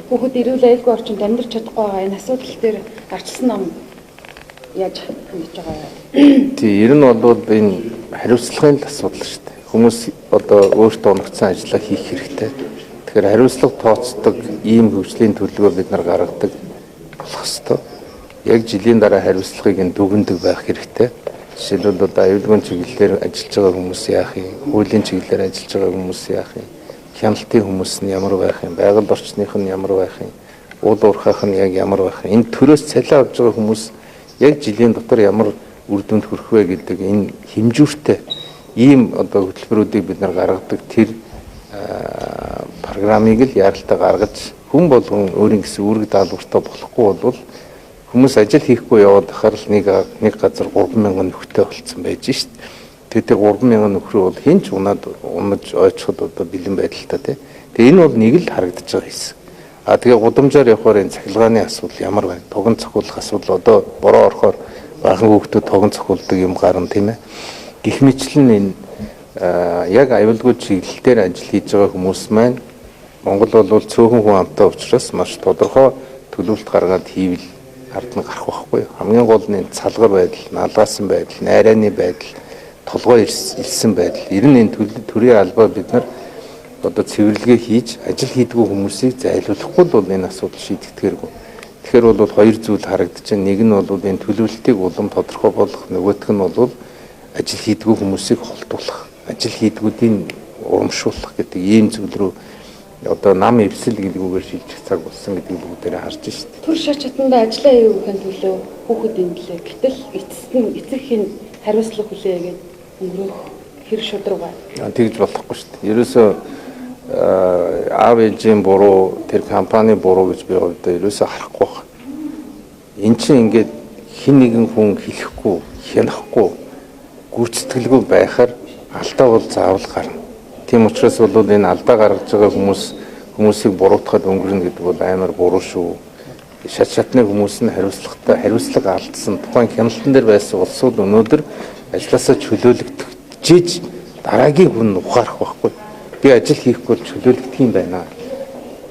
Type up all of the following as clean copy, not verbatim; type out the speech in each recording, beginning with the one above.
Хүүхэд эрүүл аюулгүй орчинд амьдрч чадахгүй байгаа энэ асуудал дээр арчилсан ном яаж хандж байгаа вэ? Тий, ер нь бол энэ хариуцлагын асуудал шүү дээ. Хүмүүс одоо өөртөө оногдсон ажлаа хийх хэрэгтэй. Тэгэхээр хариуцлага тооцдог ийм хөгжлийн төлөвөө бид нар гаргадаг болох ёстой. Яг жилийн дараа хариуцлагыг нь дүгндэг байх хэрэгтэй. Жишээлбэл одоо аюулгүй чиглэлээр ажиллаж байгаа хүмүүс яах юм, хуулийн чиглэлээр ажиллаж байгаа хүмүүс яах юм, хяналтын хүмүүс нь ямар байх юм, байгаль орчных нь ямар байх юм, уул уурхайх нь яг ямар байх юм. Энэ төрөөс цалин авч байгаа хүмүүс яг жилийн дотор ямар үр дүнд хүрэх вэ гэдэг энэ хэмжүүртэй ийм одоо хөтөлбөрүүдийг бид нар гаргадаг тэр программыг л яаралтай гаргаж хүн болгон өөрийн гэсэн үүрэг даалгавартай болохгүй бол хүмүүс ажил хийхгүй яваад ахаар л нэг газар 30000 нөхөтэй болцсон байж шít. Тэгээд 30000 нөхрөө бол хинч унаж ойчход одоо бэлэн байдалтай тий. Тэгээд энэ бол нэг л харагдаж байгаа хэсэг. Тэгээ гудамжаар явахаар энэ цахилгааны асуудал ямар байна? Тогон цохиулах асуудал одоо бороо орохоор баахан хүүхдүүд тогон цохиулдаг юм гарна тийм ээ. Гэх мэтлэн энэ яг аюулгүй чиглэлээр ажил хийж байгаа хүмүүс маань Монгол бол цөөхөн хүн амтай учраас маш тодорхой төлөвлөлт гаргаад хийвэл ард нь гарах байхгүй. Хамгийн гол нь цалгар байдал, налгаасан байдал, найрааны байдал, толгой илсэн байдал. Ер нь энэ төрийн албаа бид нар одоо цэвэрлэгээ хийж ажил хийдгүү хүмүүсийг зайлуулахгүй бол энэ асуудал шийдэгдэггүй. Тэгэхээр бол хоёр зүйл харагдаж байна. Нэг нь бол энэ төлөвлөлтийг улам тодорхой болгох, нөгөөх нь бол ажил хийдгүү хүмүүсийг холдуулах, ажил хийдгүүдийн урамшуулах гэдэг ийм зүйл рүү одоо нам эвсэл гэлгүүгээр шилжих цаг болсон гэдгийг бүгдээрээ харж байна. Түр шат чатанда ажиллаа хийгээхэн төлөө хүүхэд имлээ. Гэтэл эцэгхийн хариуцлага хүлээгээд өнгөрөх хэрэг шудраг байна. Тэгж болохгүй шүү дээ. Ерөөсөө аав ээжийн буруу, тэр компани буруу гэж би одоо ерөөсөө харахгүй байна. Эн чинь ингээд хин нэгэн хүн хэлэхгүй, хянахгүй, гүйцэтгэлгүй байхаар алдаа бол заавал гарна. Тийм учраас бол энэ алдаа гаргаж байгаа хүмүүсийг буруутгаад өнгөрнө гэдэг бол амар буруу шүү. Шат шатны хүмүүс нь хариуцлага алдсан тухайн хяналтан дээр байсан улсууд өнөөдөр ажлаасаа чөлөөлөгдөж дараагийн хүн ухаарах байхгүй. Би ажил хийхгүй чөлөөлөгдөх юм байна.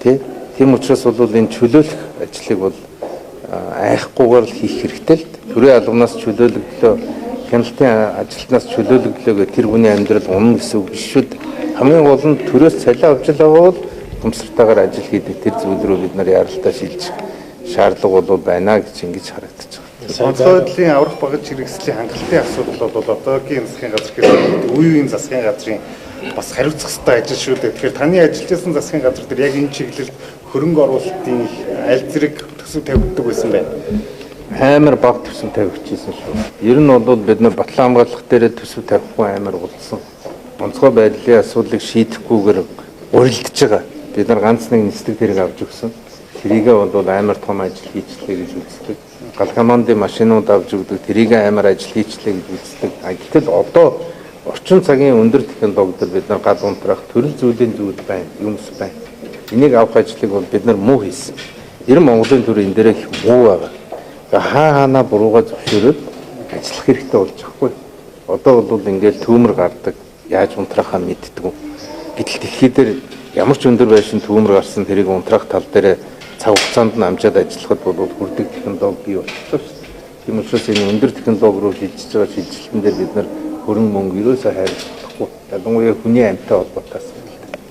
Тийм учраас бол энэ чөлөөлөх ажлыг бол айхгүйгээр л хийх хэрэгтэй л. Төрийн албанаас чөлөөлөгдлөө, хяналтын ажилтнаас чөлөөлөгдлөө гэх тэр хүний амьдрал унна гэсэн үг биш шүү дээ. Хамгийн гол нь төрөөс цалин авч байгаа бол гомсортойгоор ажил хийдэг тэр зүйл рүү бид нар яралтай шилжих шаардлага бол байна гэж ингэж харагдаж байгаа. Онцгойдлын аврах багаж хэрэгслийн хангалттай асуудал бол одоогийн засгийн газар гэдэг үеийн засгийн газрын бас хариуцах ёстой ажил шүү дээ. Тэгэхээр таны ажиллаж байсан засгийн газар дээр яг энэ чиглэлд хөрөнгө оруулалтын аль зэрэг төсөв тавигддаг байсан байна. Амар бага төсөв тавигдчихсэн шүү. Ер нь бол бид нар батлан хамгаалах дээр төсөв тавихгүй амар болсон. Онцгой байдлын асуудлыг шийдэхгүйгээр урилдаж байгаа. Бид нар ганц нэг нислэг тэрэг авч өгсөн. Тэрийгээ бол амар том ажил хийчлээ гэж үздэг. Галкамондын машинууд авч өгдөг. Тэрийгээ амар ажил хийчлээ гэж үздэг. Гэтэл одоо орчин цагийн өндөр технологиудаар бид нар гал унтраах төрөл зүйлийн зүйл байна, юмс байна. Энийг авах ажлыг бол бид нар муу хийсэн. Ер нь Монголын төр энэ дээр их муу байгаа. Хаана буруугаа зөвшөөрөөд ажиллах хэрэгтэй болж байгаа хгүй. Одоо бол ингээл түүмэр гардаг. Яаж унтрахаа мэддэггүй. Гэтэл дэлхий дээр ямар ч өндөр байшин түүмэр гарсан тэрийг унтраах тал дээр цаг хугацаанд нь амжаад ажиллахад бол хүрдэг технологи бий болчихлоо шүү дээ. Тийм учраас энэ өндөр технологи руу шилжиж байгаа шилжилтэн дээр бид нар хөрөнгө мөнгө ерөөсөө хайрлахгүй. Ялангуяа хүний амьтаа холбоотойс